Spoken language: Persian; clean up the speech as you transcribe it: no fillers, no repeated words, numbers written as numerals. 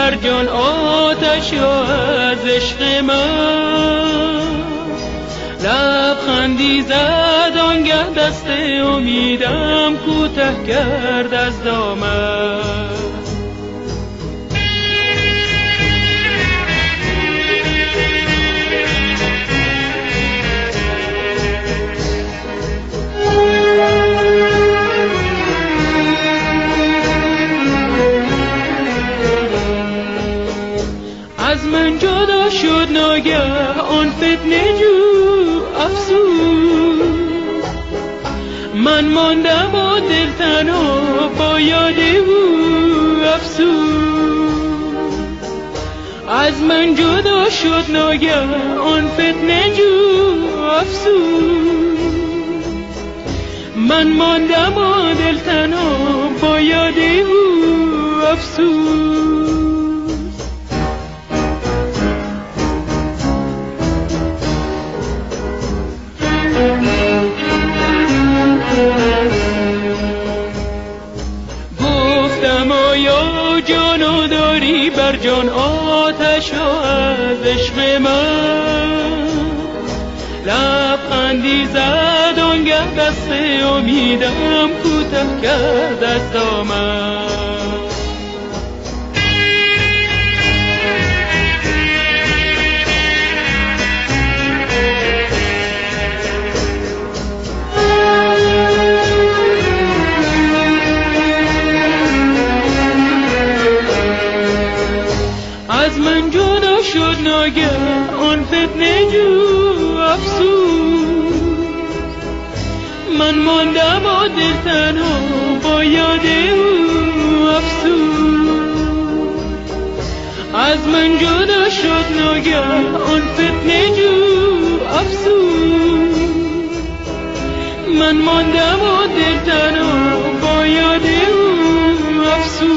بر جان آتش از عشق من، لبخندی زد آنگه دست امیدم کوته کرد از دامن. از من جدا شد ناگه آن فتنه جو افسوس، من ماندم و دل تنها با یاد او افسوس. از من جدا شد ناگه آن فتنه جو افسوس، من ماندم و دل تنها با یاد او افسوس. گفتم آیا جانو داری بر جان آتش از عشق من، لبخندی زد آنگه دست امیدم کوته کرد از دامن. از من جدا شد ناگه آن فتنه جو افسوس، من ماندم و دل تنها با یاد او افسوس. از من جدا شد ناگه آن فتنه جو افسوس، من ماندم و دل تنها با یاد او افسوس.